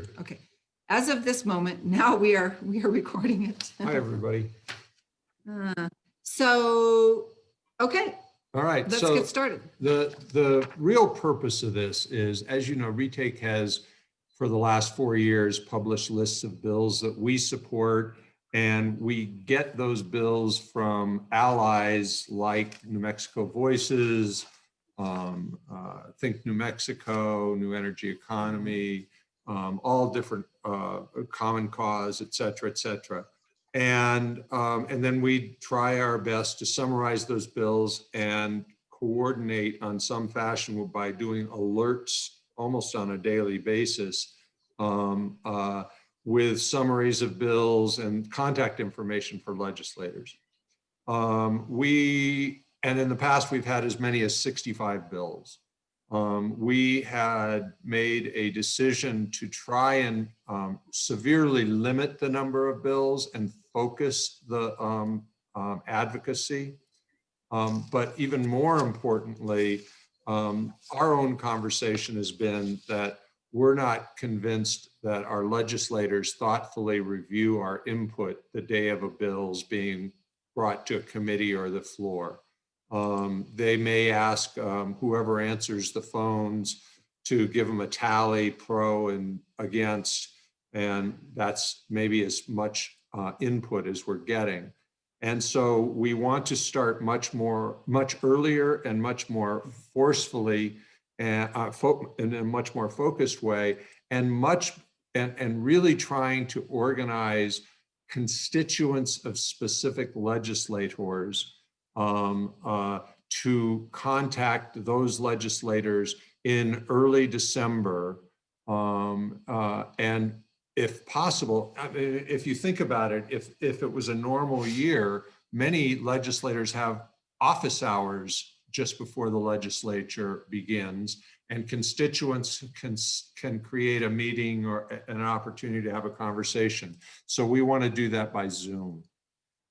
here. Okay. As of this moment, now we are recording it. Hi, everybody. So, okay, All right. let's So get started. the real purpose of this is, as you know, Retake has, for the last 4 years, published lists of bills that we support, and we get those bills from allies like New Mexico Voices, Think New Mexico, New Energy Economy, all different Common Cause, et cetera, et cetera. And then we try our best to summarize those bills and coordinate on some fashion by doing alerts almost on a daily basis with summaries of bills and contact information for legislators. And in the past, we've had as many as 65 bills. We had made a decision to try and severely limit the number of bills and focus the advocacy. But even more importantly, our own conversation has been that we're not convinced that our legislators thoughtfully review our input the day of a bill's being brought to a committee or the floor. They may ask whoever answers the phones to give them a tally, pro and against, and that's maybe as much input as we're getting. And so we want to start much earlier and much more forcefully and in a much more focused way, and really trying to organize constituents of specific legislators to contact those legislators in early December. And if possible, I mean, if you think about it, if it was a normal year, many legislators have office hours just before the legislature begins, and constituents can create a meeting or an opportunity to have a conversation. So we want to do that by Zoom.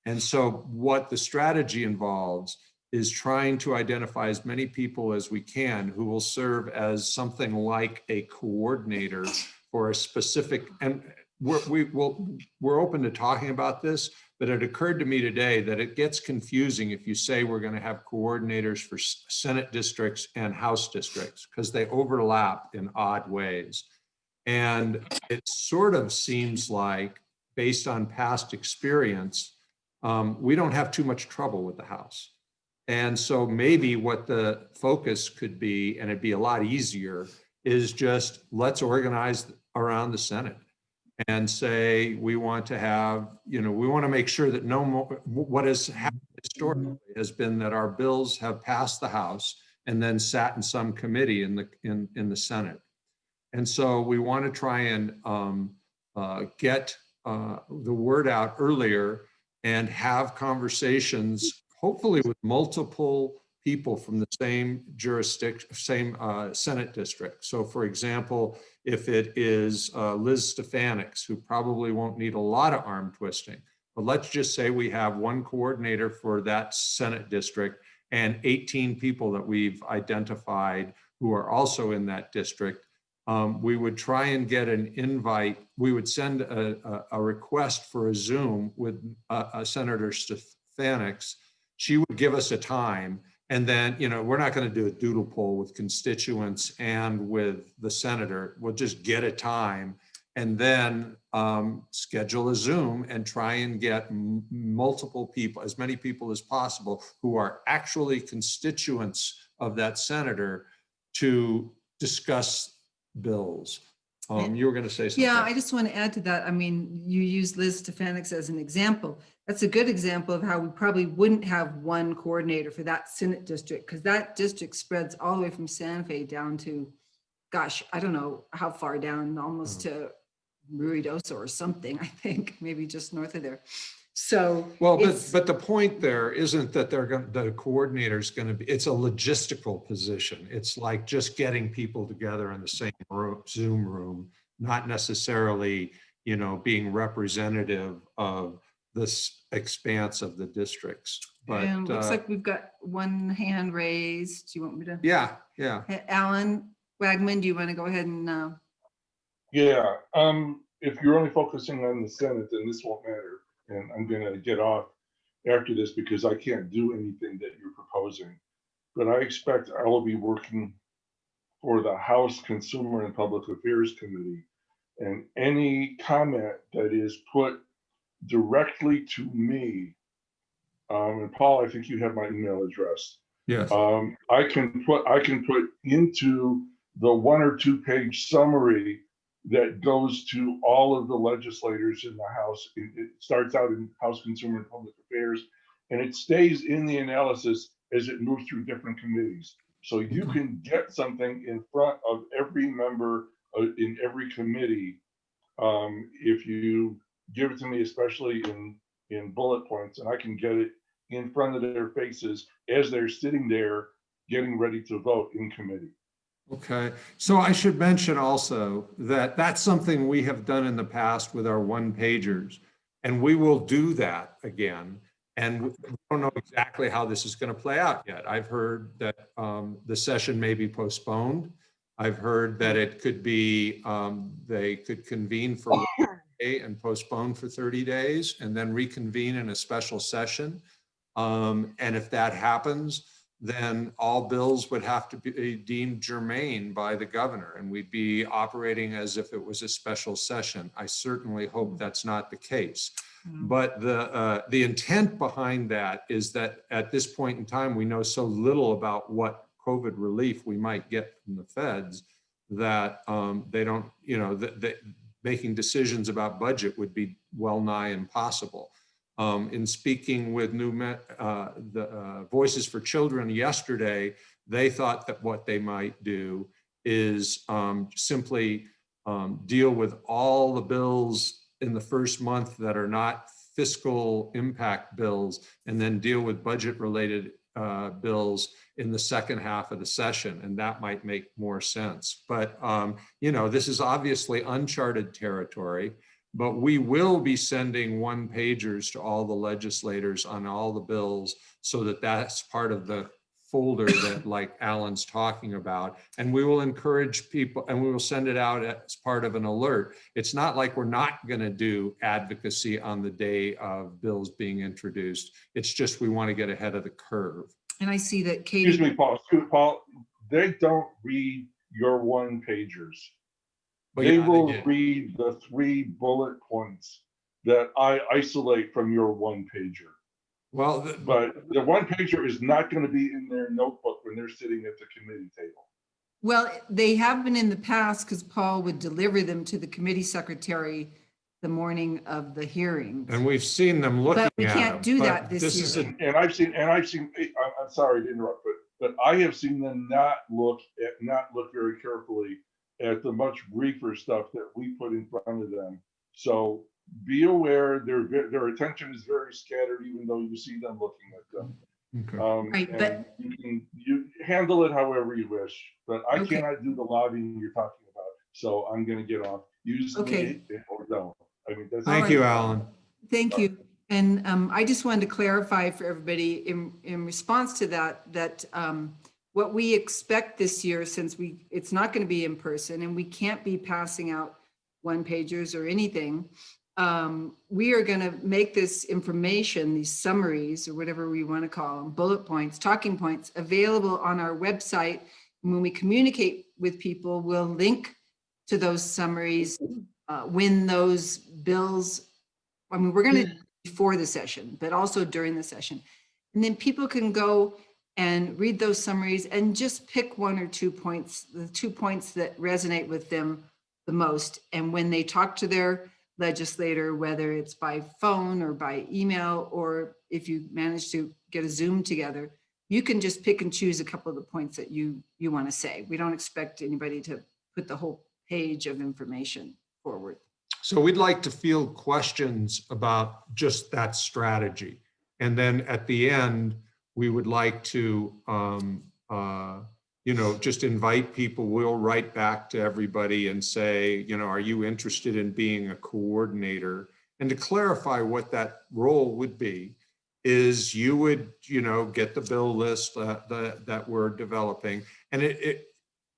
And so what the strategy involves is trying to identify as many people as we can who will serve as something like a coordinator for a specific, and we're open to talking about this, but it occurred to me today that it gets confusing if you say we're going to have coordinators for Senate districts and House districts, because they overlap in odd ways. And it sort of seems like, based on past experience, we don't have too much trouble with the House. And so maybe what the focus could be, and it'd be a lot easier, is just let's organize around the Senate and say we want to have, we want to make sure that no more, what has happened historically has been that our bills have passed the House and then sat in some committee in the Senate. And so we want to try and get the word out earlier and have conversations, hopefully with multiple people from the same jurisdiction, same Senate district. So for example, if it is Liz Stefanik's, who probably won't need a lot of arm twisting, but let's just say we have one coordinator for that Senate district and 18 people that we've identified who are also in that district. We would try and get an invite. We would send a request for a Zoom with Senator Stefanik's. She would give us a time, and then, we're not going to do a doodle poll with constituents and with the senator. We'll just get a time and then schedule a Zoom and try and get multiple people, as many people as possible, who are actually constituents of that senator to discuss bills. You were going to say something. Yeah, I just want to add to that. I mean, you used Liz Stefanik's as an example. That's a good example of how we probably wouldn't have one coordinator for that Senate district, because that district spreads all the way from Santa Fe down to, gosh, I don't know how far down, almost to Ruidoso or something, I think, maybe just north of there. So, well, but the point there isn't that the coordinator is going to be, it's a logistical position. It's like just getting people together in the same room, Zoom room, not necessarily, being representative of this expanse of the districts. But and looks like we've got one hand raised. Do you want me to? Yeah. Alan Wagman, do you want to go ahead and? Yeah, if you're only focusing on the Senate, then this won't matter. And I'm gonna get off after this because I can't do anything that you're proposing. But I expect I will be working for the House Consumer and Public Affairs Committee. And any comment that is put directly to me, and Paul, I think you have my email address. Yes. I can put into the 1 or 2 page summary that goes to all of the legislators in the House. It starts out in House Consumer and Public Affairs, and it stays in the analysis as it moves through different committees. So you can get something in front of every member in every committee if you give it to me, especially in bullet points, and I can get it in front of their faces as they're sitting there getting ready to vote in committee. Okay, so I should mention also that that's something we have done in the past with our one-pagers, and we will do that again. And we don't know exactly how this is going to play out yet. I've heard that the session may be postponed. I've heard that it could be, they could convene for 1 day and postpone for 30 days and then reconvene in a special session. And if that happens, then all bills would have to be deemed germane by the governor, and we'd be operating as if it was a special session. I certainly hope that's not the case. But the intent behind that is that at this point in time, we know so little about what COVID relief we might get from the feds that they don't, you know, making decisions about budget would be well nigh impossible. In speaking with the Voices for Children yesterday, they thought that what they might do is simply deal with all the bills in the first month that are not fiscal impact bills, and then deal with budget related bills in the second half of the session, and that might make more sense. But you know, this is obviously uncharted territory. But we will be sending one-pagers to all the legislators on all the bills so that that's part of the folder that like Alan's talking about. And we will encourage people, and we will send it out as part of an alert. It's not like we're not going to do advocacy on the day of bills being introduced. It's just we want to get ahead of the curve. And I see that Katie. Excuse me, Paul. They don't read your one-pagers. But they yeah, will they read the 3 bullet points that I isolate from your one-pager. Well, But the one-pager is not going to be in their notebook when they're sitting at the committee table. Well, they have been in the past because Paul would deliver them to the committee secretary the morning of the hearings. and we've seen them looking at But we can't them, do but that this year. And I've seen, I'm sorry to interrupt, but I have seen them not look very carefully at the much briefer stuff that we put in front of them. So be aware their attention is very scattered, even though you see them looking at them. Okay. Right, but you handle it however you wish, but I Okay. cannot do the lobbying you're talking about. So I'm going to get off. Use Okay. me or don't. I mean, that's Thank you, Alan. thank you. And I just wanted to clarify for everybody in response to that what we expect this year, since it's not going to be in person and we can't be passing out one-pagers or anything, we are going to make this information, these summaries or whatever we want to call them, bullet points, talking points, available on our website. And when we communicate with people, we'll link to those summaries when those bills, I mean, we're going to before the session, but also during the session. And then people can go and read those summaries and just pick 1 or 2 points, the 2 points that resonate with them the most. And when they talk to their legislator, whether it's by phone or by email, or if you manage to get a Zoom together, you can just pick and choose a couple of the points that you want to say. We don't expect anybody to put the whole page of information forward. So we'd like to field questions about just that strategy. And then at the end, we would like to, just invite people. We'll write back to everybody and say, are you interested in being a coordinator? And to clarify what that role would be is you would, get the bill list that we're developing. And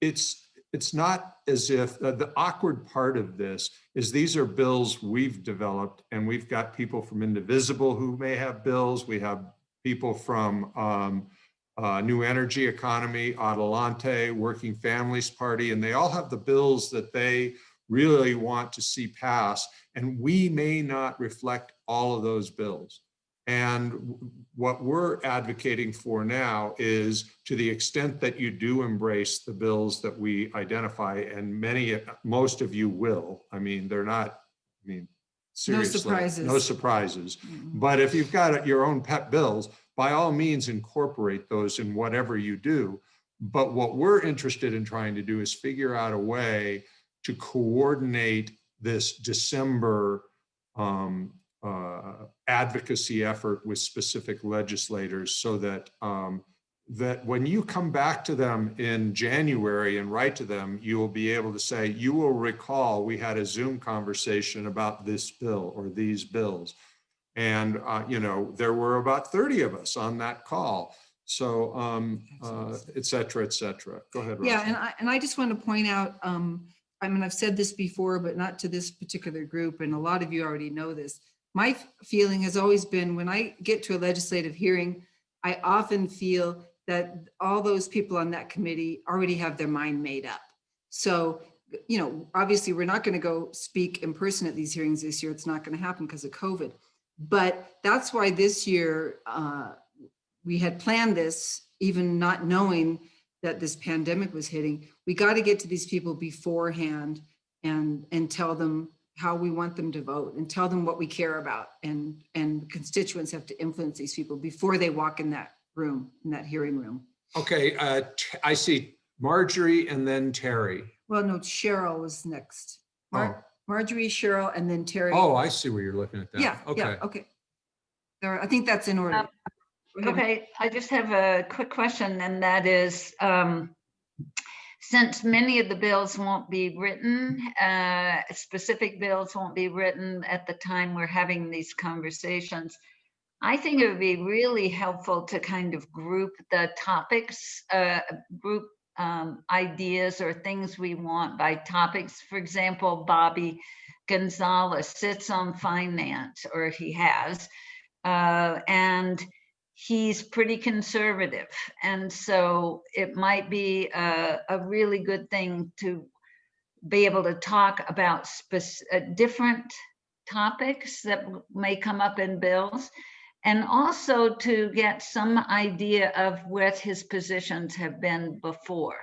it's it's not as if the awkward part of this is these are bills we've developed, and we've got people from Indivisible who may have bills. We have people from New Energy Economy, Adelante, Working Families Party, and they all have the bills that they really want to see pass. And we may not reflect all of those bills. And what we're advocating for now is, to the extent that you do embrace the bills that we identify, and most of you will, I mean, they're not, I mean, seriously, no surprises. Mm-hmm. But if you've got your own pet bills, by all means, incorporate those in whatever you do. But what we're interested in trying to do is figure out a way to coordinate this December advocacy effort with specific legislators, so that that when you come back to them in January and write to them, you will be able to say, you will recall we had a Zoom conversation about this bill or these bills. And, you know, there were about 30 of us on that call. So, et cetera, et cetera. Go ahead, Rosie. Yeah, and I just want to point out, I mean, I've said this before, but not to this particular group, and a lot of you already know this. My feeling has always been, when I get to a legislative hearing, I often feel that all those people on that committee already have their mind made up. So, you know, obviously we're not going to go speak in person at these hearings this year. It's not going to happen because of COVID. But that's why this year we had planned this, even not knowing that this pandemic was hitting. We got to get to these people beforehand and tell them how we want them to vote, and tell them what we care about, and constituents have to influence these people before they walk in that room, in that hearing room. Okay, I see Marjorie and then Terry. Well, no, Cheryl was next. Marjorie, Cheryl, and then Terry. Oh, I see where you're looking at that. Yeah, okay. yeah, okay. There, I think that's in order. Okay, I just have a quick question, and that is, since many of the bills won't be written, specific bills won't be written at the time we're having these conversations, I think it would be really helpful to kind of group the topics, group ideas or things we want by topics. For example, Bobby Gonzalez sits on finance, or he has, and he's pretty conservative. And so it might be a really good thing to be able to talk about different topics that may come up in bills, and also to get some idea of what his positions have been before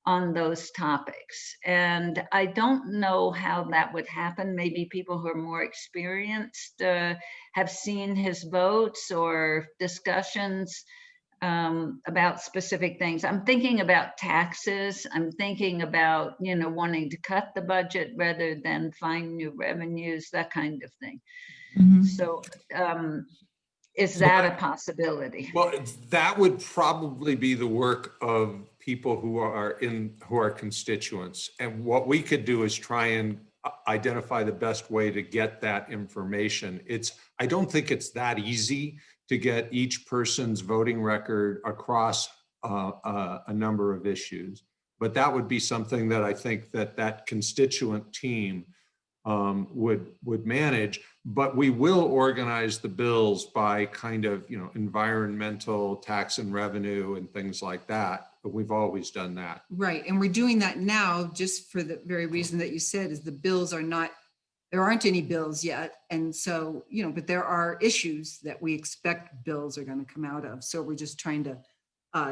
on those topics. And I don't know how that would happen. Maybe people who are more experienced have seen his votes or discussions about specific things. I'm thinking about taxes. I'm thinking about, you know, wanting to cut the budget rather than find new revenues, that kind of thing. Mm-hmm. So is that a possibility? Well, that would probably be the work of people who are constituents. And what we could do is try and identify the best way to get that information. I don't think it's that easy to get each person's voting record across a number of issues, but that would be something that I think that constituent team would manage. But we will organize the bills by kind of, you know, environmental, tax and revenue and things like that. But we've always done that. Right, and we're doing that now just for the very reason that you said, is the bills are not, there aren't any bills yet. And so, you know, but there are issues that we expect bills are going to come out of. So we're just trying to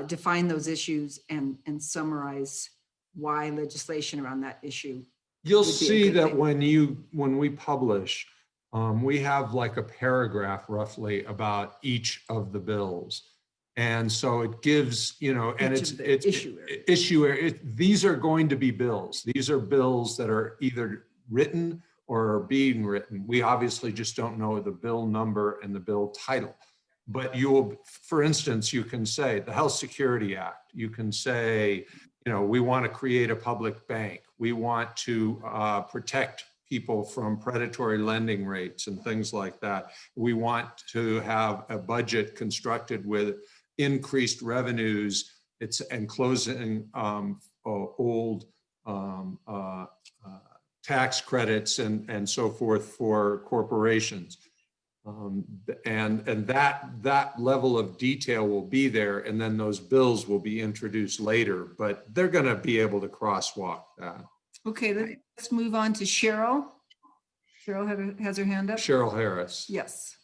define those issues and summarize why legislation around that issue. You'll see that when we publish, we have like a paragraph roughly about each of the bills. And so it gives, you know, and it's issue. These are going to be bills. These are bills that are either written or are being written. We obviously just don't know the bill number and the bill title. But for instance, you can say the Health Security Act. You can say, you know, we want to create a public bank. We want to protect people from predatory lending rates and things like that. We want to have a budget constructed with increased revenues and closing old tax credits and so forth for corporations. And that level of detail will be there, and then those bills will be introduced later, but they're going to be able to crosswalk that. Okay, let's move on to Cheryl. Cheryl has her hand up. Cheryl Harris. Yes.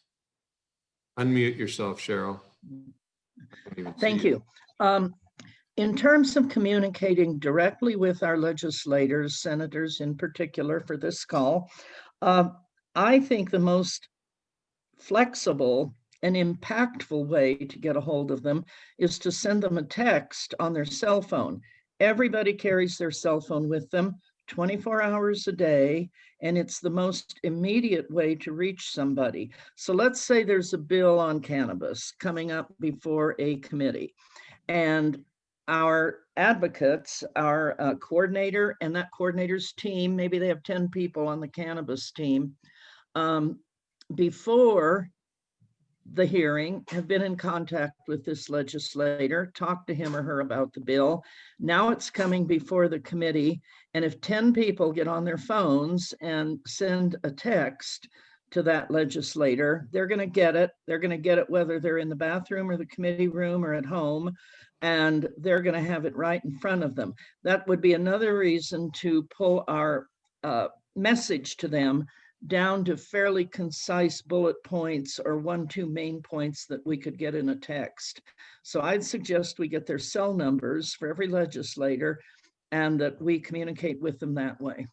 Unmute yourself, Cheryl. Thank you. In terms of communicating directly with our legislators, senators in particular for this call, I think the most flexible and impactful way to get a hold of them is to send them a text on their cell phone. Everybody carries their cell phone with them 24 hours a day, and it's the most immediate way to reach somebody. So let's say there's a bill on cannabis coming up before a committee, and our advocates, our coordinator and that coordinator's team, maybe they have 10 people on the cannabis team, before the hearing have been in contact with this legislator, talked to him or her about the bill. Now it's coming before the committee. And if 10 people get on their phones and send a text to that legislator, they're going to get it. They're going to get it whether they're in the bathroom or the committee room or at home, and they're going to have it right in front of them. That would be another reason to pull our message to them down to fairly concise bullet points or 1-2 main points that we could get in a text. So I'd suggest we get their cell numbers for every legislator and that we communicate with them that way.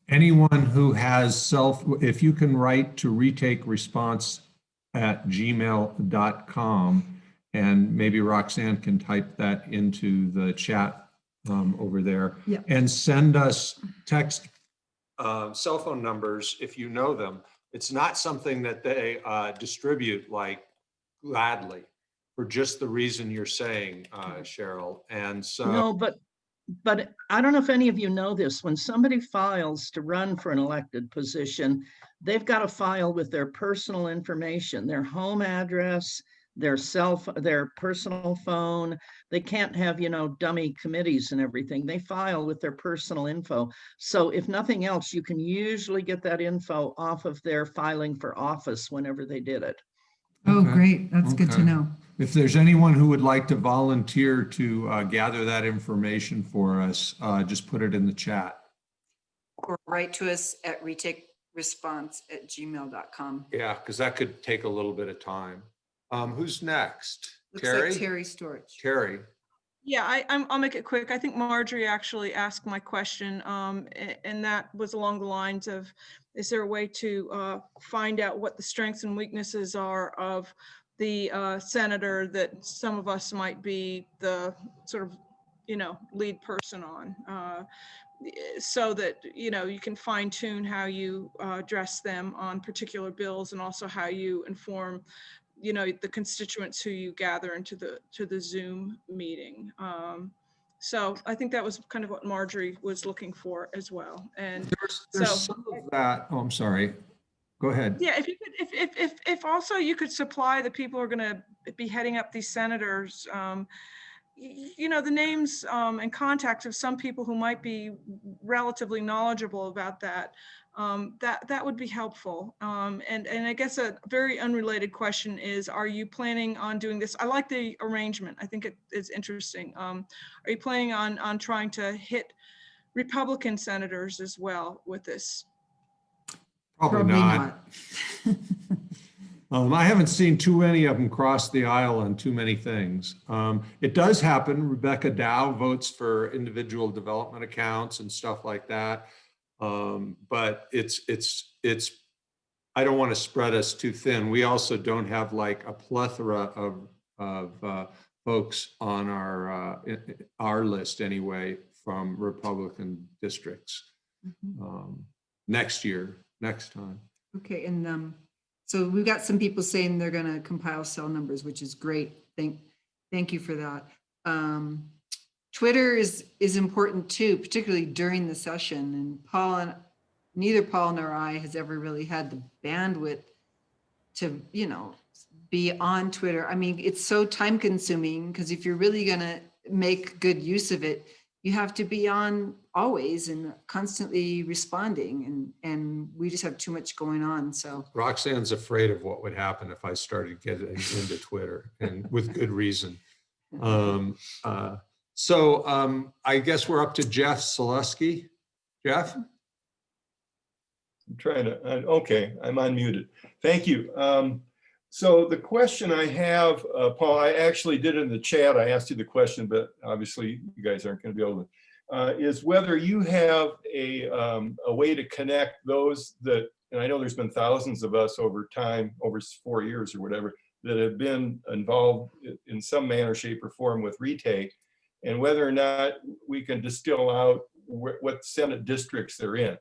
Anyone who has if you can write to retakeresponse@gmail.com, and maybe Roxanne can type that into the chat over there, Yeah. and send us text cell phone numbers if you know them. It's not something that they distribute like gladly for just the reason you're saying, Cheryl. And so No, but I don't know if any of you know this. When somebody files to run for an elected position, they've got to file with their personal information, their home address, their personal phone. They can't have, dummy committees and everything. They file with their personal info. So if nothing else, you can usually get that info off of their filing for office whenever they did it. Oh, Okay. great. That's good to Okay. know. if there's anyone who would like to volunteer to gather that information for us, just put it in the chat. Or write to us at retakeresponse@gmail.com. Yeah, because that could take a little bit of time. Who's next? Looks Terry? like Terry Storch. Terry. Yeah, I'll make it quick. I think Marjorie actually asked my question, and that was along the lines of, is there a way to find out what the strengths and weaknesses are of the senator that some of us might be the sort of, lead person on, so that, you can fine tune how you address them on particular bills, and also how you inform the constituents who you gather into the Zoom meeting. So I think that was kind of what Marjorie was looking for as well. And There's so some of that. Oh, I'm sorry. Go ahead. yeah, if you could, if also you could supply the people who are going to be heading up these senators, the names and contacts of some people who might be relatively knowledgeable about that. That would be helpful. And I guess a very unrelated question is, are you planning on doing this? I like the arrangement. I think it is interesting. Are you planning on trying to hit Republican senators as well with this? Probably not. I haven't seen too many of them cross the aisle on too many things. It does happen. Rebecca Dow votes for individual development accounts and stuff like that. But it's, I don't want to spread us too thin. We also don't have like a plethora of folks on our list anyway from Republican districts. Next time. Okay, and so we've got some people saying they're going to compile cell numbers, which is great. Thank you for that. Twitter is important too, particularly during the session. And neither Paul nor I has ever really had the bandwidth to, be on Twitter. I mean, it's so time consuming, because if you're really going to make good use of it, you have to be on always and constantly responding, and we just have too much going on, so. Roxanne's afraid of what would happen if I started getting into Twitter, and with good reason. I guess we're up to Jeff Selesky. Jeff? I'm trying to, okay, I'm unmuted. Thank you. So the question I have, Paul, I actually did it in the chat. I asked you the question, but obviously you guys aren't going to be able to, is whether you have a way to connect those that, and I know there's been thousands of us over time, over 4 years or whatever, that have been involved in some manner, shape, or form with retake, and whether or not we can distill out what Senate districts they're in.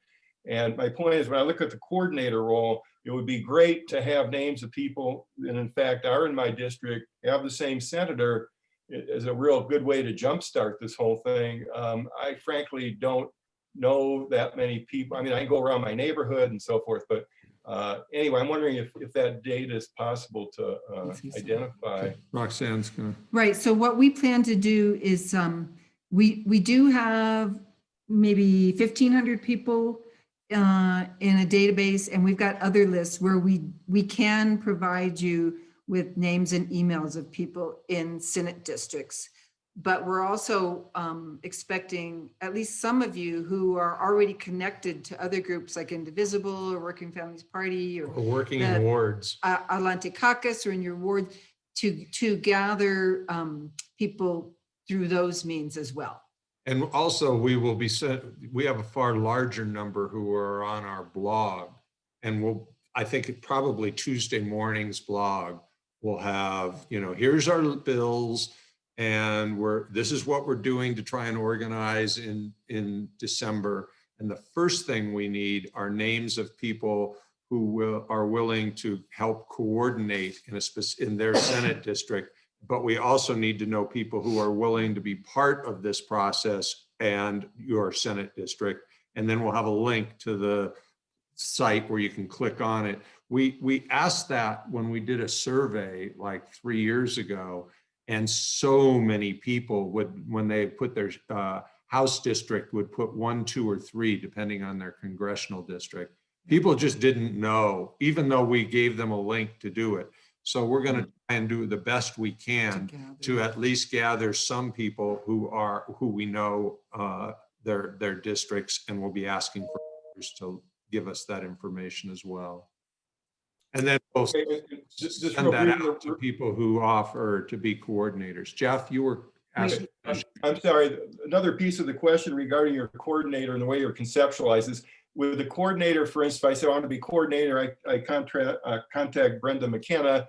And my point is, when I look at the coordinator role, it would be great to have names of people that in fact are in my district, have the same senator, is a real good way to jumpstart this whole thing. I frankly don't know that many people. I mean, I go around my neighborhood and so forth, but anyway, I'm wondering if that data is possible to identify. Roxanne's gonna. Right, so what we plan to do is, we do have maybe 1,500 people in a database, and we've got other lists where we can provide you with names and emails of people in Senate districts. But we're also expecting at least some of you who are already connected to other groups like Indivisible or Working Families Party or Working in wards. Atlantic Caucus or in your ward to gather people through those means as well. And also we have a far larger number who are on our blog, and I think probably Tuesday morning's blog will have, here's our bills, and this is what we're doing to try and organize in December. And the first thing we need are names of people who are willing to help coordinate in their Senate district. But we also need to know people who are willing to be part of this process and your Senate district. And then we'll have a link to the site where you can click on it. We asked that when we did a survey like 3 years ago, and so many people would, when they put their House district, would put 1, 2, or 3, depending on their congressional district. People just didn't know, even though we gave them a link to do it. So we're going to try and do the best we can to at least gather some people who we know their districts, and we'll be asking for others to give us that information as well. And then we'll send that out to people who offer to be coordinators. Jeff, you were asking. I'm sorry, another piece of the question regarding your coordinator and the way you're conceptualized is, with the coordinator, for instance, if I say I want to be coordinator, I contact Brenda McKenna.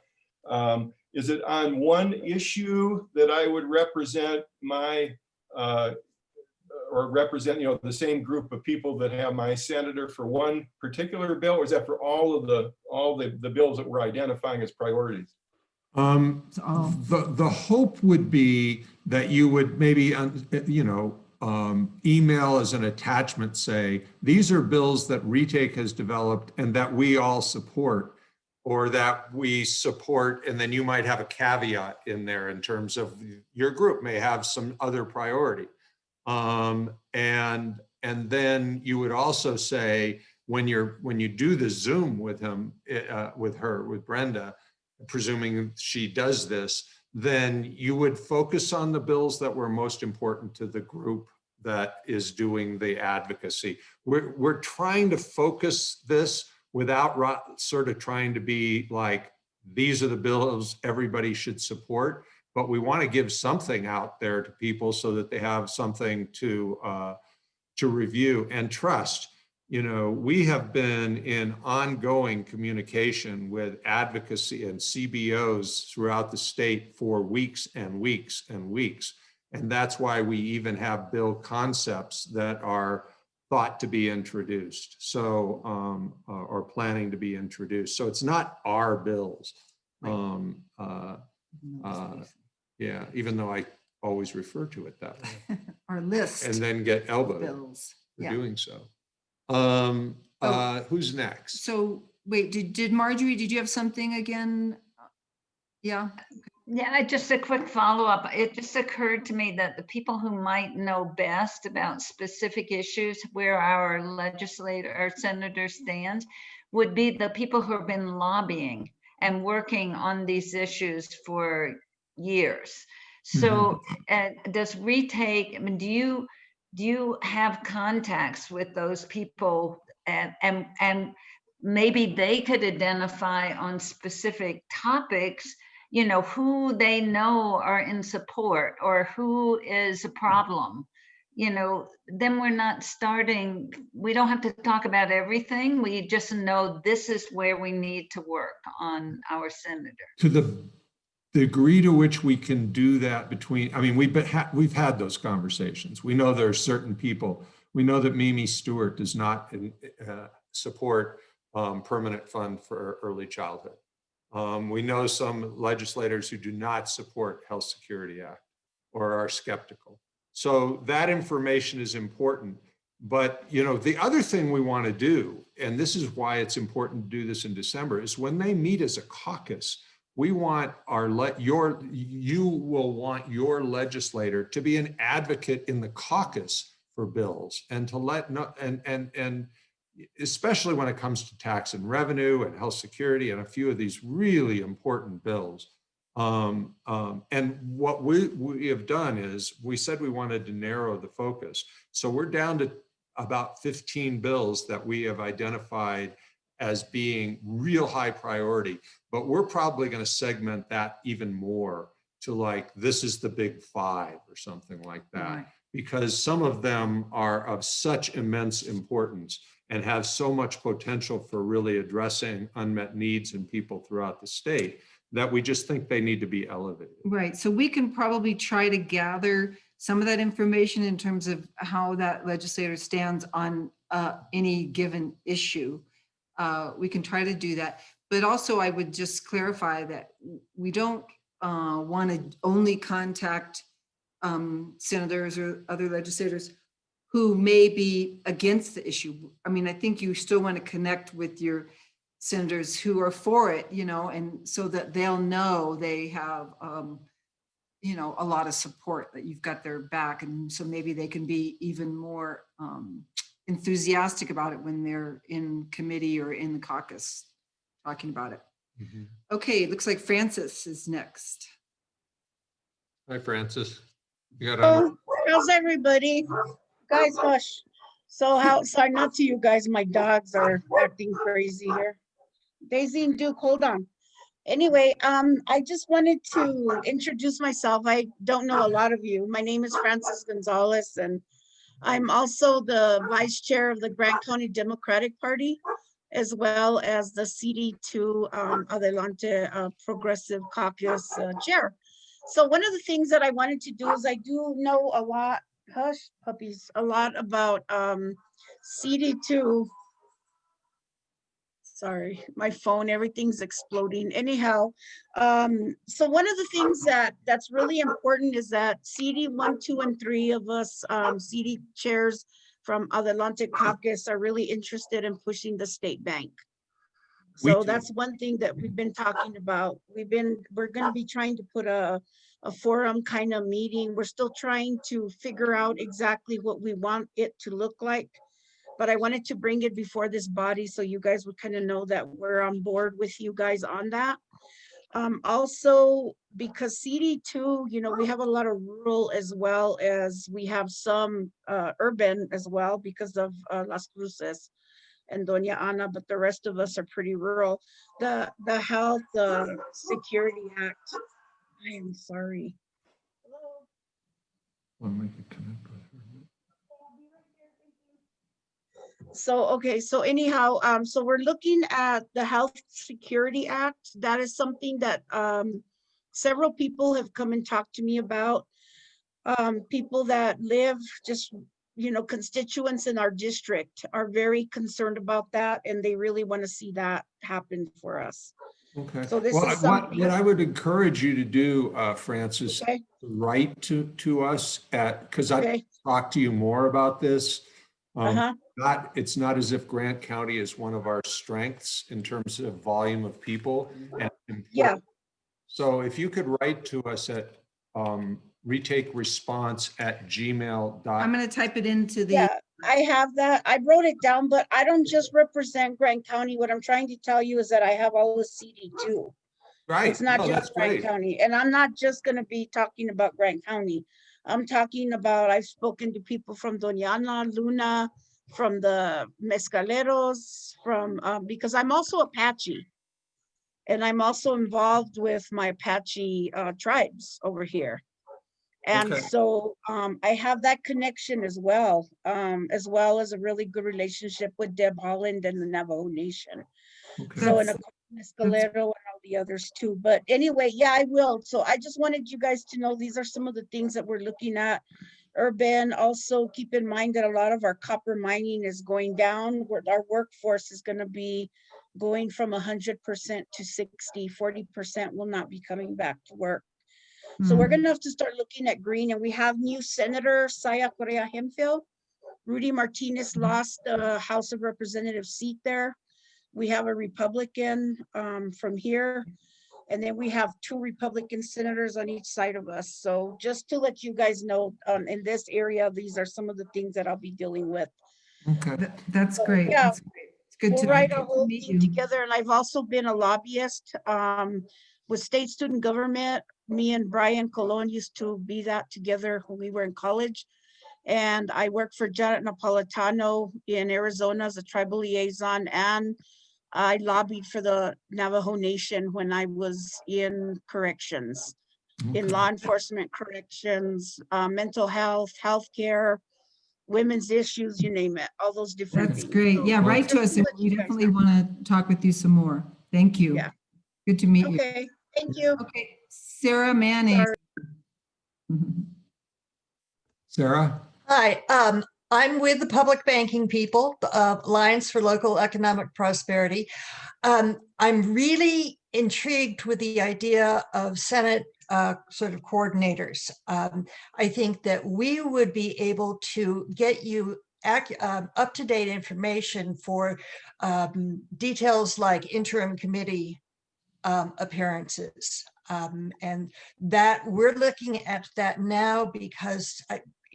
Is it on one issue that I would represent my, or represent, the same group of people that have my senator for one particular bill, or is that for all the bills that we're identifying as priorities? The hope would be that you would maybe, email as an attachment, say, these are bills that Retake has developed and that we all support, or that we support, and then you might have a caveat in there in terms of your group may have some other priority. And then you would also say, when you do the Zoom with him, with Brenda, presuming she does this, then you would focus on the bills that were most important to the group that is doing the advocacy. We're trying to focus this without sort of trying to be like, these are the bills everybody should support, but we want to give something out there to people so that they have something to review and trust. We have been in ongoing communication with advocacy and CBOs throughout the state for weeks and weeks and weeks. And that's why we even have bill concepts that are thought to be introduced, so or planning to be introduced. So it's not our bills. Yeah, even though I always refer to it that way. Our list. And then get elbowed Bills. for Yeah. doing so. Who's next? So wait, did Marjorie, did you have something again? Yeah. Yeah, just a quick follow-up. It just occurred to me that the people who might know best about specific issues where our legislator or senator stands would be the people who have been lobbying and working on these issues for years. So does retake, I mean, do you have contacts with those people and maybe they could identify on specific topics, you know, who they know are in support or who is a problem, you know, then we're not starting, we don't have to talk about everything. We just know this is where we need to work on our senator. To the degree to which we can do that between, I mean, we've had those conversations. We know there are certain people. We know that Mimi Stewart does not support permanent fund for early childhood. We know some legislators who do not support Health Security Act or are skeptical. So that information is important. But, you know, the other thing we want to do, and this is why it's important to do this in December, is when they meet as a caucus, we want you will want your legislator to be an advocate in the caucus for bills and to and especially when it comes to tax and revenue and health security and a few of these really important bills. And what we have done is we said we wanted to narrow the focus. So we're down to about 15 bills that we have identified as being real high priority, but we're probably going to segment that even more to like, this is the big 5 or something like that, right, because some of them are of such immense importance and have so much potential for really addressing unmet needs in people throughout the state that we just think they need to be elevated. Right. So we can probably try to gather some of that information in terms of how that legislator stands on any given issue. We can try to do that. But also I would just clarify that we don't want to only contact senators or other legislators who may be against the issue. I mean, I think you still want to connect with your senators who are for it, you know, and so that they'll know they have, you know, a lot of support, that you've got their back. And so maybe they can be even more enthusiastic about it when they're in committee or in the caucus talking about it. Mm-hmm. Okay, it looks like Francis is next. Hi, Francis. You got how's everybody? Guys, hush. So sorry, not to you guys, my dogs are acting crazy here. Daisy and Duke, hold on. Anyway, I just wanted to introduce myself. I don't know a lot of you. My name is Francis Gonzalez, and I'm also the vice chair of the Grant County Democratic Party, as well as the CD2 Adelante Progressive Caucus chair. So one of the things that I wanted to do is I do know a lot, hush puppies, a lot about CD2. Sorry, my phone, everything's exploding. Anyhow, so one of the things that's really important is that CD 1, 2, and 3 of us CD chairs from Adelante Caucus are really interested in pushing the state bank. So that's one thing that we've been talking about. We're going to be trying to put a forum kind of meeting. We're still trying to figure out exactly what we want it to look like. But I wanted to bring it before this body so you guys would kind of know that we're on board with you guys on that. Also, because CD2, you know, we have a lot of rural as well as we have some urban as well because of Las Cruces and Doña Ana, but the rest of us are pretty rural. The Health Security Act, I am sorry. Hello? So, okay, so anyhow, so we're looking at the Health Security Act. That is something that several people have come and talked to me about. People that live just, you know, constituents in our district are very concerned about that, and they really want to see that happen for us. Okay. So this is something what I would encourage you to do, Francis, okay, write to us because I talked to you more about this. It's not as if Grant County is one of our strengths in terms of volume of people. And So if you could write to us at retakeresponse@gmail.com. I'm going to type it into the, Yeah, I have that. I wrote it down, but I don't just represent Grant County. What I'm trying to tell you is that I have all the CD too. Right. It's not No, that's just Grant great. County. And I'm not just gonna be talking about Grant County. I'm talking about, I've spoken to people from Doña Ana, Luna, from the Mescaleros, from, because I'm also Apache. And I'm also involved with my Apache tribes over here. And Okay. so I have that connection as well as a really good relationship with Deb Holland and the Navajo Nation. Okay. So, and That's- of course, Mescalero and all the others too. But anyway, yeah, I will. So I just wanted you guys to know these are some of the things that we're looking at. Urban, also keep in mind that a lot of our copper mining is going down, where our workforce is going to be going from 100% to 60, 40% will not be coming back to work. So we're going to have to start looking at green, and we have new Senator Saya Correa Hemphill. Rudy Martinez lost the House of Representatives seat there. We have a Republican from here, and then we have 2 Republican senators on each side of us. So just to let you guys know, in this area, these are some of the things that I'll be dealing with. Okay. that's great. Yeah. That's great. It's good We'll to write good our to whole meet thing you. together, and I've also been a lobbyist with state student government. Me and Brian Colon used to be that together when we were in college. And I worked for Janet Napolitano in Arizona as a tribal liaison, and I lobbied for the Navajo Nation when I was in corrections, in Okay. law enforcement, corrections, mental health, healthcare, women's issues, you name it, all those different That's things. great. So Yeah, write to just us. And let we you guys definitely know. want to talk with you some more. Thank you. Yeah. Good to meet you. Okay, thank you. Okay, Sarah Manning. Sorry. Sarah? Hi, I'm with the Public Banking People, Alliance for Local Economic Prosperity. I'm really intrigued with the idea of Senate sort of coordinators. I think that we would be able to get you up-to-date information for details like interim committee appearances. And that we're looking at that now because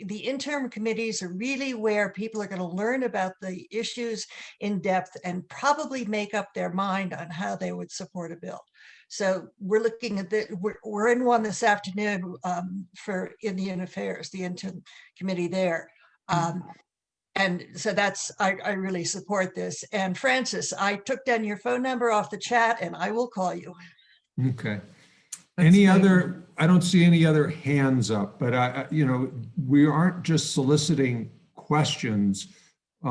the interim committees are really where people are going to learn about the issues in depth and probably make up their mind on how they would support a bill. So we're looking at the, we're in one this afternoon for Indian Affairs, the interim committee there. And so that's, I really support this. And Francis, I took down your phone number off the chat and I will call you. Okay. That's Any great. other, I don't see any other hands up, but we aren't just soliciting questions. We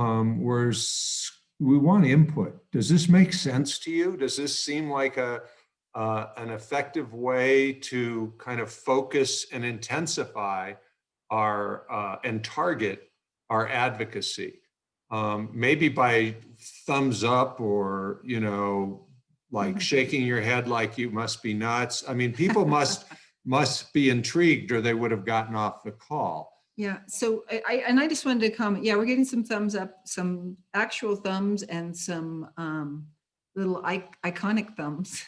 want input. Does this make sense to you? Does this seem like an effective way to kind of focus and intensify our and target our advocacy? Maybe by thumbs up or, like shaking your head like you must be nuts. I mean, people must be intrigued or they would have gotten off the call. Yeah, so I just wanted to comment. Yeah, we're getting some thumbs up, some actual thumbs and some little iconic thumbs.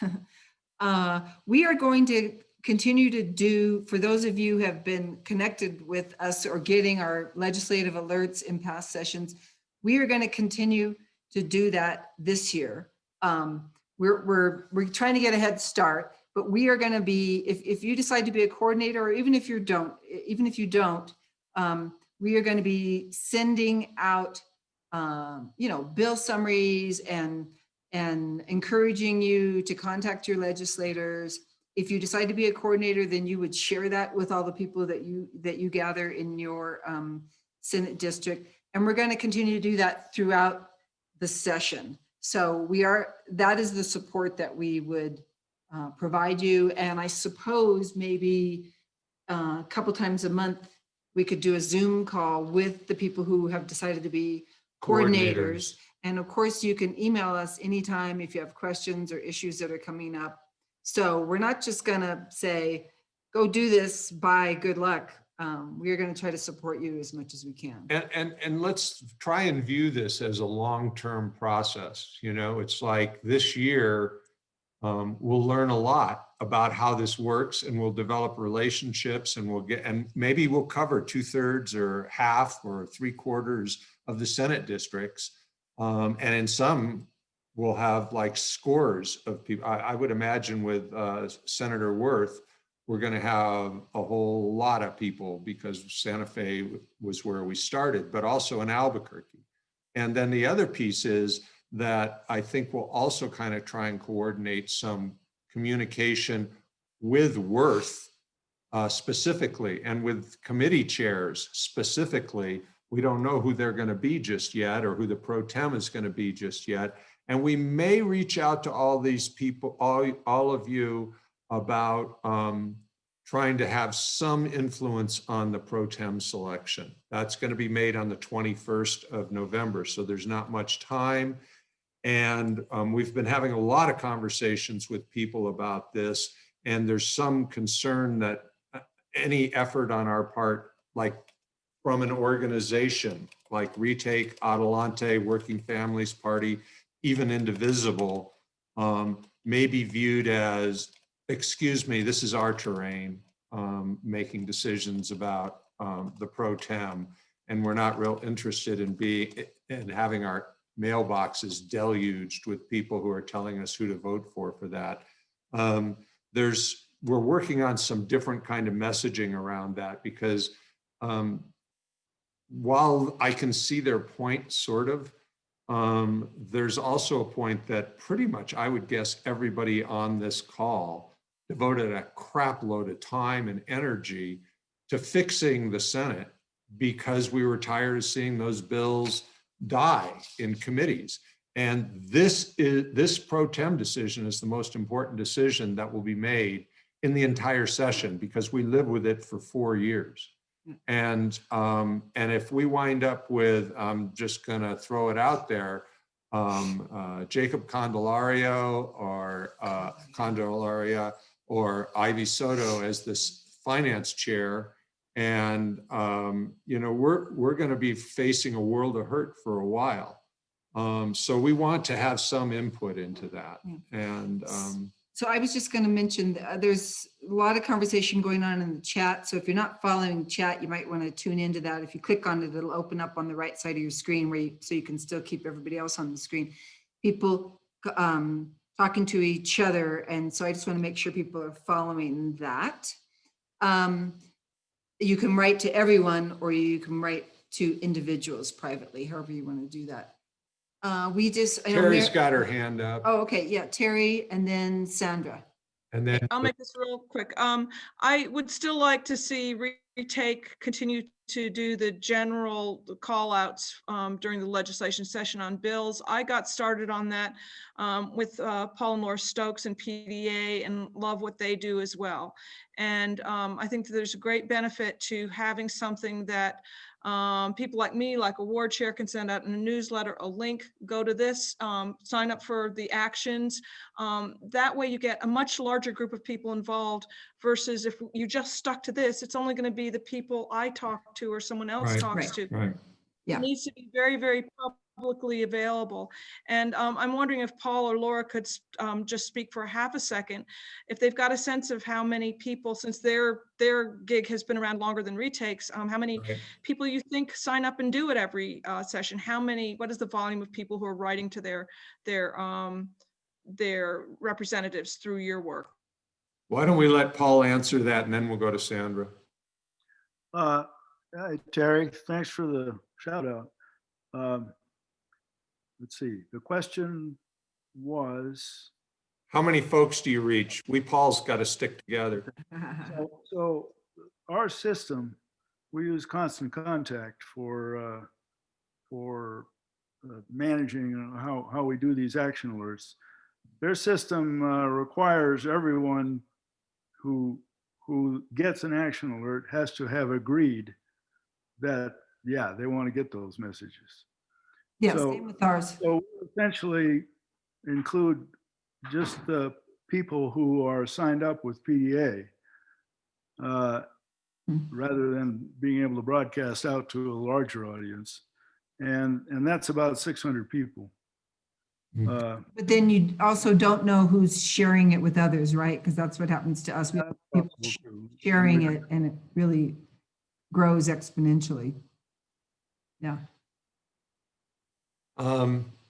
We are going to continue to do, for those of you who have been connected with us or getting our legislative alerts in past sessions, we are going to continue to do that this year. We're trying to get a head start, but we are going to be, if you decide to be a coordinator, or even if you don't, we are going to be sending out, bill summaries and encouraging you to contact your legislators. If you decide to be a coordinator, then you would share that with all the people that you gather in your Senate district. And we're going to continue to do that throughout the session. So that is the support that we would provide you. And I suppose maybe a couple times a month, we could do a Zoom call with the people who have decided to be coordinators. And of course, you can email us anytime if you have questions or issues that are coming up. So we're not just gonna say, go do this, bye, good luck. We are gonna try to support you as much as we can. And let's try and view this as a long-term process. It's like this year, we'll learn a lot about how this works, and we'll develop relationships, and and maybe we'll cover 2/3 or half or 3/4 of the Senate districts. And in some, we'll have like scores of people. I would imagine with Senator Worth, we're going to have a whole lot of people because Santa Fe was where we started, but also in Albuquerque. And then the other piece is that I think we'll also kind of try and coordinate some communication with Worth specifically, and with committee chairs specifically. We don't know who they're going to be just yet, or who the pro tem is going to be just yet. And we may reach out to all these people, all of you, about trying to have some influence on the pro tem selection. That's going to be made on the 21st of November, so there's not much time. And we've been having a lot of conversations with people about this, and there's some concern that any effort on our part, like from an organization like Retake, Adelante, Working Families Party, even Indivisible, may be viewed as, excuse me, this is our terrain, making decisions about the pro tem, and we're not real interested in having our mailboxes deluged with people who are telling us who to vote for that. We're working on some different kind of messaging around that, because while I can see their point, sort of, there's also a point that pretty much, I would guess, everybody on this call devoted a crap load of time and energy to fixing the Senate, because we were tired of seeing those bills die in committees. And this pro tem decision is the most important decision that will be made in the entire session, because we live with it for 4 years. And if we wind up with, I'm just going to throw it out there, Jacob Candelario or Ivy Soto as this finance chair, and we're going to be facing a world of hurt for a while. So we want to have some input into that. And so I was just going to mention, there's a lot of conversation going on in the chat. So if you're not following chat, you might want to tune into that. If you click on it, it'll open up on the right side of your screen, so you can still keep everybody else on the screen. People talking to each other. And so I just want to make sure people are following that. You can write to everyone, or you can write to individuals privately, however you want to do that. Terry's got her hand up. Oh, okay. Yeah, Terry, and then Sandra. And then I'll make this real quick. I would still like to see Retake continue to do the general call outs during the legislation session on bills. I got started on that with Paul and Laura Stokes and PDA, and love what they do as well. And I think that there's a great benefit to having something that people like me, like a ward chair, can send out in a newsletter, a link, go to this, sign up for the actions. That way you get a much larger group of people involved, versus if you just stuck to this, it's only going to be the people I talk to or someone else talks to. Right. Yeah. It needs to be very, very publicly available. And I'm wondering if Paul or Laura could just speak for half a second, if they've got a sense of how many people, since their gig has been around longer than Retake's, how many people you think sign up and do it every session? What is the volume of people who are writing to their representatives through your work? Why don't we let Paul answer that, and then we'll go to Sandra. Hi, Terry, thanks for the shout out. Let's see, the question was, how many folks do you reach? Paul's got to stick together. so our system, we use Constant Contact for managing how we do these action alerts. Their system requires everyone who gets an action alert has to have agreed that, yeah, they want to get those messages. Yes, So- same with ours. So we essentially include just the people who are signed up with PDA, rather than being able to broadcast out to a larger audience. And that's about 600 people. But then you also don't know who's sharing it with others, right? Because that's what happens to us. We have people possible too. sharing it and it really grows exponentially. Yeah,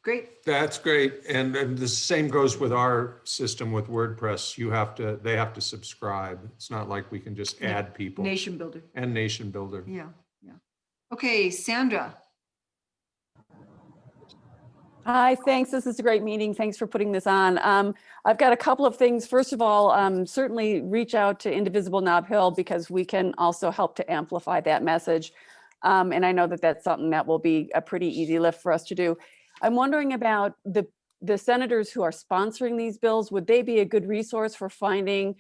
great. That's great. And the same goes with our system with WordPress. They have to subscribe. It's not like we can just add people. Nation builder. And Nation Builder. Yeah, yeah. Okay, Sandra. Hi, thanks. This is a great meeting. Thanks for putting this on. I've got a couple of things. First of all, certainly reach out to Indivisible Nob Hill because we can also help to amplify that message. And I know that that's something that will be a pretty easy lift for us to do. I'm wondering about the senators who are sponsoring these bills. Would they be a good resource for finding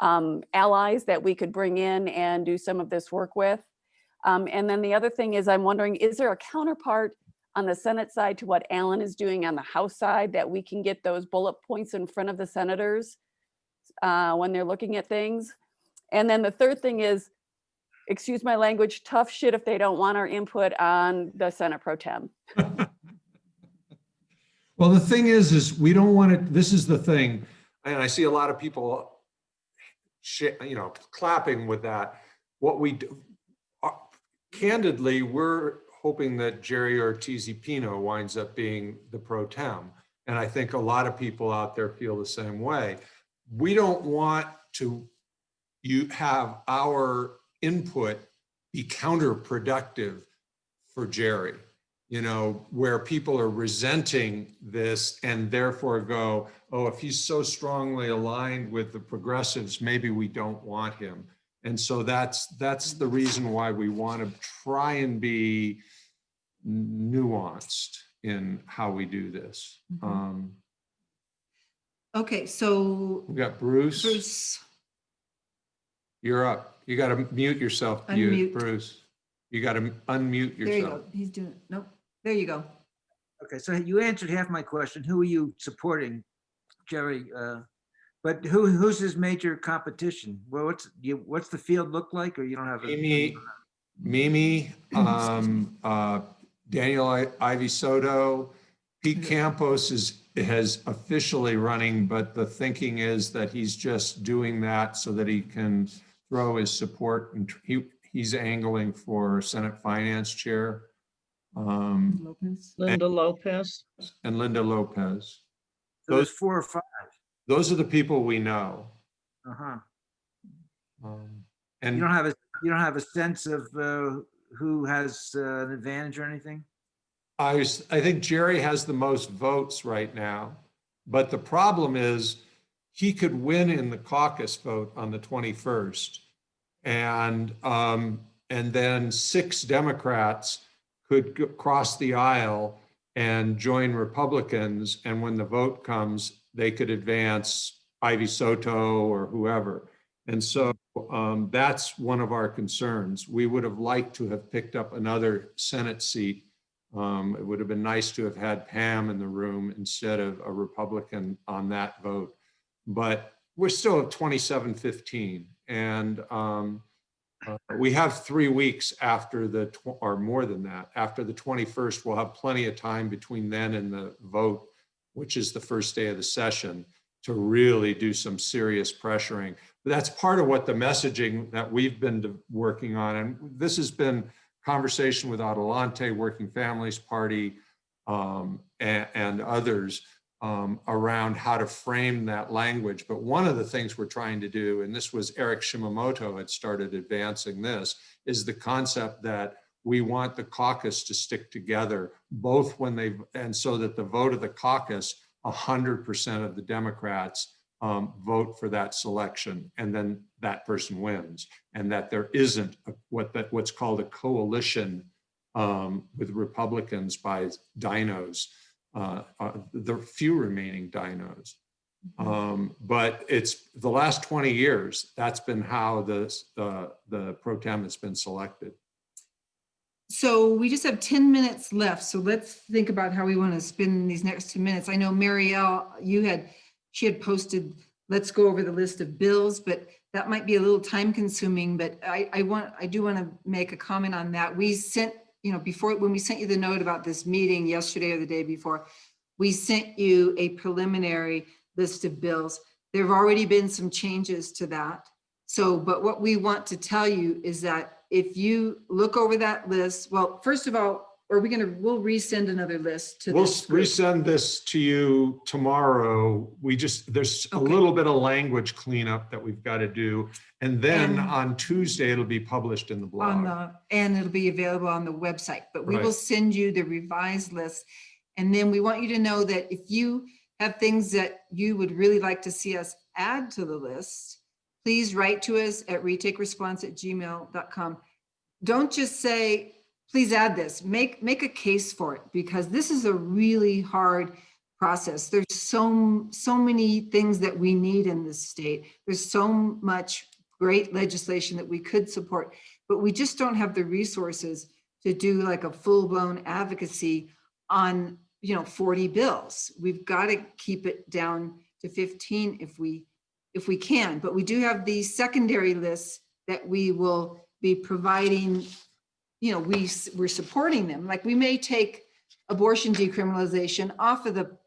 allies that we could bring in and do some of this work with? And then the other thing is, I'm wondering, is there a counterpart on the Senate side to what Alan is doing on the House side that we can get those bullet points in front of the senators when they're looking at things? And then the third thing is, excuse my language, tough shit if they don't want our input on the Senate Pro Tem. Well, the thing is we don't want it. This is the thing. And I see a lot of people, clapping with that. What we do, candidly, we're hoping that Jerry Ortiz-Pino winds up being the pro tem. And I think a lot of people out there feel the same way. We don't want to have our input be counterproductive for Jerry, where people are resenting this and therefore go, oh, if he's so strongly aligned with the progressives, maybe we don't want him. And so that's the reason why we want to try and be nuanced in how we do this. Okay, so We got Bruce. You're up. You got to mute yourself, Unmute. Bruce. You got to unmute there you yourself. go. He's doing, nope, there you go. Okay, so you answered half my question. Who are you supporting, Jerry? But who's his major competition? Well, what's the field look like, or you don't have a? Mimi, Daniel Ivy Soto, Pete Campos has officially running, but the thinking is that he's just doing that so that he can throw his support, and he's angling for Senate Finance Chair. Linda Lopez. And Linda Lopez. So there's 4 or 5. Those are the people we know. Uh-huh. And you don't have a sense of who has an advantage or anything? I think Jerry has the most votes right now, but the problem is he could win in the caucus vote on the 21st, and then 6 Democrats could cross the aisle and join Republicans, and when the vote comes, they could advance Ivy Soto or whoever. And so that's one of our concerns. We would have liked to have picked up another Senate seat. It would have been nice to have had Pam in the room instead of a Republican on that vote. But we're still at 27-15. And we have 3 weeks after or more than that, after the 21st. We'll have plenty of time between then and the vote, which is the first day of the session, to really do some serious pressuring. But that's part of what the messaging that we've been working on. And this has been conversation with Adelante, Working Families Party, and others around how to frame that language. But one of the things we're trying to do, and this was Eric Shimamoto had started advancing this, is the concept that we want the caucus to stick together, both when and so that the vote of the caucus, 100% of the Democrats vote for that selection, and then that person wins, and that there isn't what's called a coalition with Republicans by dinos, the few remaining dinos. But it's the last 20 years, that's been how the pro tem has been selected. So we just have 10 minutes left. So let's think about how we want to spend these next 2 minutes. I know Marielle, she had posted, let's go over the list of bills, but that might be a little time consuming, but I do want to make a comment on that. We sent, before, when we sent you the note about this meeting yesterday or the day before, we sent you a preliminary list of bills. There have already been some changes to that. So, but what we want to tell you is that if you look over that list, well, first of all, we'll resend another list to We'll this group. resend this to you tomorrow. There's a Okay. little bit of language cleanup that we've got to do. And then And- on Tuesday, it'll be published in the blog. And it'll be available on the website, but we will Right. send you the revised list. And then we want you to know that if you have things that you would really like to see us add to the list, please write to us at retakeresponse@gmail.com. Don't just say, please add this, make a case for it, because this is a really hard process. There's so many things that we need in this state. There's so much great legislation that we could support, but we just don't have the resources to do like a full-blown advocacy on 40 bills. We've got to keep it down to 15 if we can, but we do have these secondary lists that we will be providing. We're supporting them. Like, we may take abortion decriminalization off of the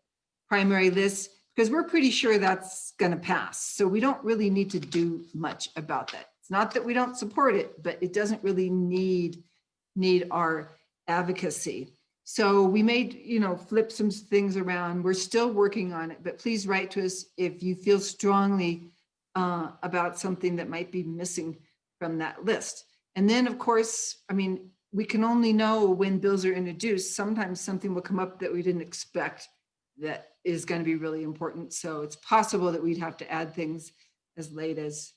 primary list because we're pretty sure that's going to pass. So we don't really need to do much about that. It's not that we don't support it, but it doesn't really need our advocacy. So we may, flip some things around. We're still working on it, but please write to us if you feel strongly about something that might be missing from that list. And then, of course, we can only know when bills are introduced. Sometimes something will come up that we didn't expect that is going to be really important. So it's possible that we'd have to add things as late as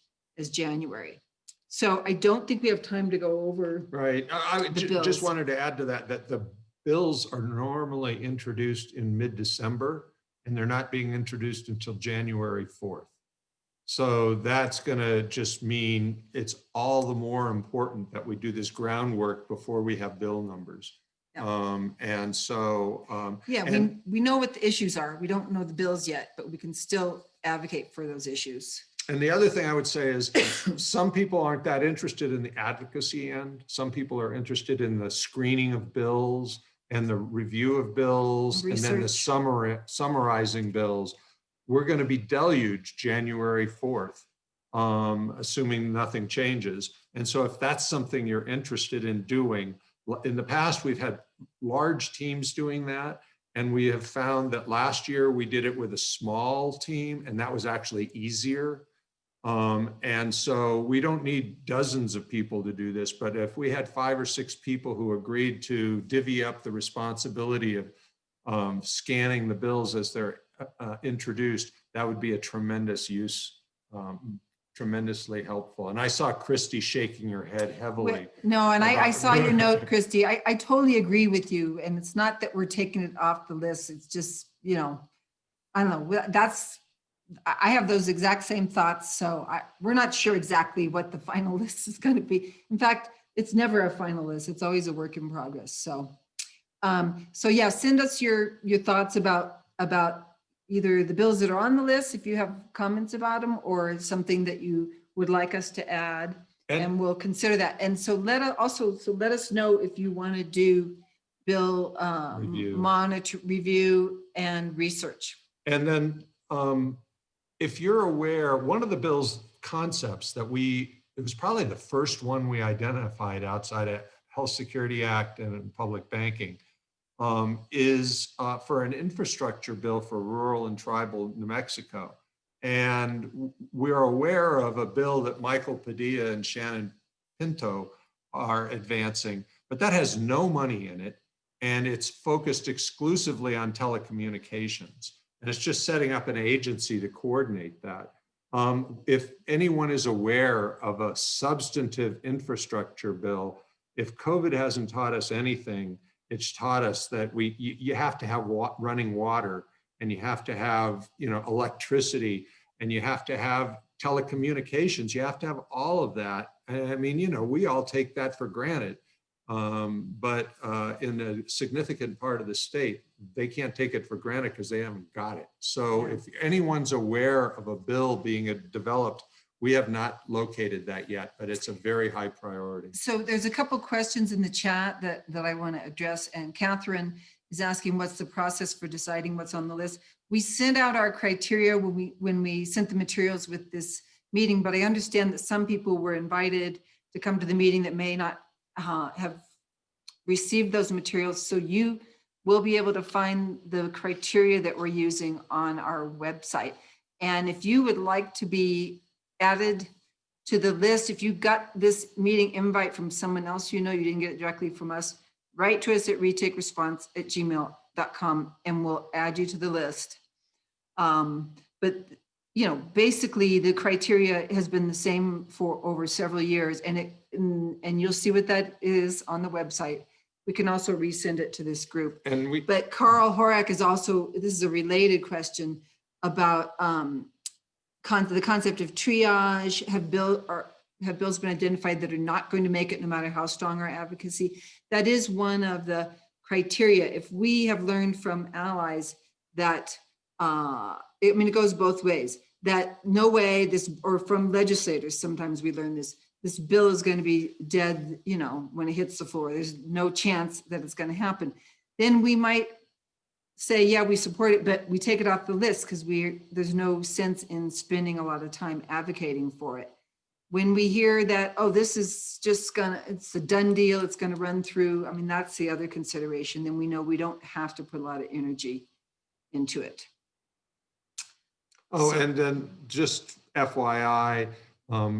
January. So I don't think we have time to go over. Right. I The just bills. wanted to add to that the bills are normally introduced in mid-December, and they're not being introduced until January 4th. So that's going to just mean it's all the more important that we do this groundwork before we have bill numbers. Yeah. And so, Yeah, and- we know what the issues are. We don't know the bills yet, but we can still advocate for those issues. And the other thing I would say is some people aren't that interested in the advocacy end. Some people are interested in the screening of bills and the review of bills and then the summarizing bills. We're going to be deluged January 4th, assuming nothing changes. And so if that's something you're interested in doing, in the past, we've had large teams doing that. And we have found that last year we did it with a small team, and that was actually easier. And so we don't need dozens of people to do this, but if we had 5 or 6 people who agreed to divvy up the responsibility of scanning the bills as they're introduced, that would be a tremendous use, tremendously helpful. And I saw Christy shaking her head heavily. No, and I about- saw your note, Christy. I totally agree with you. And it's not that we're taking it off the list. It's just, I don't know, I have those exact same thoughts. So we're not sure exactly what the final list is going to be. In fact, it's never a final list. It's always a work in progress. So yeah, send us your thoughts about either the bills that are on the list, if you have comments about them, or something that you would like us to add, and we'll consider that. And so let us know if you want to do bill monitor, review, and research. And then if you're aware, one of the bill's concepts that it was probably the first one we identified outside of Health Security Act and public banking, is for an infrastructure bill for rural and tribal New Mexico. And we're aware of a bill that Michael Padilla and Shannon Pinto are advancing, but that has no money in it. And it's focused exclusively on telecommunications. And it's just setting up an agency to coordinate that. If anyone is aware of a substantive infrastructure bill, if COVID hasn't taught us anything, it's taught us that you have to have running water, and you have to have electricity, and you have to have telecommunications. You have to have all of that. I mean, we all take that for granted. But in a significant part of the state, they can't take it for granted because they haven't got it. So if anyone's aware of a bill being developed, we have not located that yet, but it's a very high priority. So there's a couple questions in the chat that I want to address. And Catherine is asking what's the process for deciding what's on the list. We sent out our criteria when we sent the materials with this meeting, but I understand that some people were invited to come to the meeting that may not have received those materials. So you will be able to find the criteria that we're using on our website. And if you would like to be added to the list, if you got this meeting invite from someone else, you didn't get it directly from us, write to us at retakeresponse@gmail.com and we'll add you to the list. But basically the criteria has been the same for over several years, and you'll see what that is on the website. We can also resend it to this group. But Carl Horak is also, this is a related question about the concept of triage. Have bills been identified that are not going to make it no matter how strong our advocacy? That is one of the criteria. If we have learned from allies that, it goes both ways, that no way or from legislators, sometimes we learn this bill is going to be dead, when it hits the floor. There's no chance that it's going to happen. Then we might say, yeah, we support it, but we take it off the list because there's no sense in spending a lot of time advocating for it. When we hear that, oh, this is just it's a done deal, it's gonna run through, that's the other consideration. Then we know we don't have to put a lot of energy into it. Oh, and then just FYI,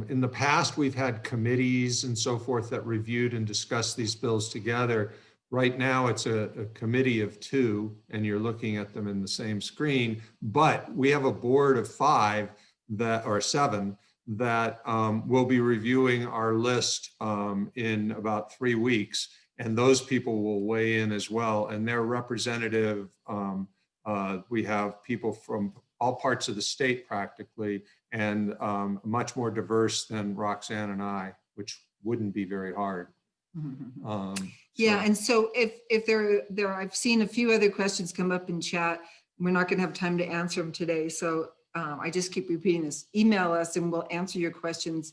in the past, we've had committees and so forth that reviewed and discussed these bills together. Right now, it's a committee of 2, and you're looking at them in the same screen, but we have a board of 5 or 7 that will be reviewing our list in about 3 weeks, and those people will weigh in as well, and they're representative. We have people from all parts of the state practically, and much more diverse than Roxanne and I, which wouldn't be very hard. Yeah, and so if there I've seen a few other questions come up in chat. We're not going to have time to answer them today, so I just keep repeating this. Email us and we'll answer your questions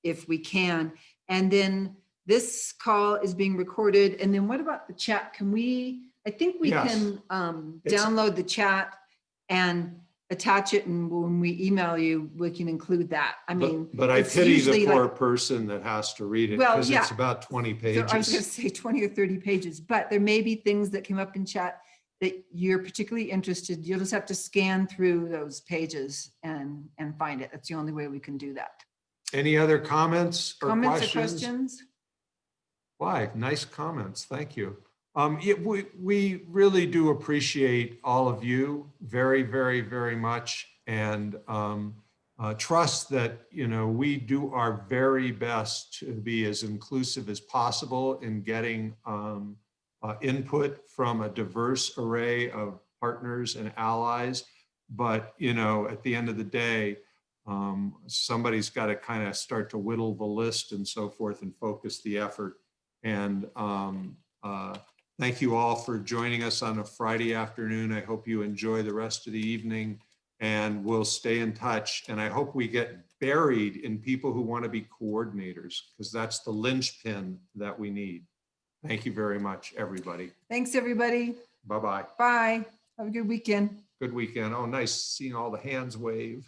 if we can. And then this call is being recorded. And then what about the chat? I think we can download the chat and attach it, and when we email you, we can include that. But I pity the poor person that has to read it, because it's about 20 pages. So I was going to say 20 or 30 pages, but there may be things that came up in chat that you're particularly interested. You'll just have to scan through those pages and find it. That's the only way we can do that. Any other comments or Comments questions? or questions? Why? Nice comments. Thank you. We really do appreciate all of you very, very, very much, and trust that we do our very best to be as inclusive as possible in getting input from a diverse array of partners and allies. But at the end of the day, somebody's got to kind of start to whittle the list and so forth and focus the effort. And thank you all for joining us on a Friday afternoon. I hope you enjoy the rest of the evening, and we'll stay in touch. And I hope we get buried in people who want to be coordinators, because that's the linchpin that we need. Thank you very much, everybody. Thanks, everybody. Bye-bye. Bye. Have a good weekend. Good weekend. Oh, nice seeing all the hands wave.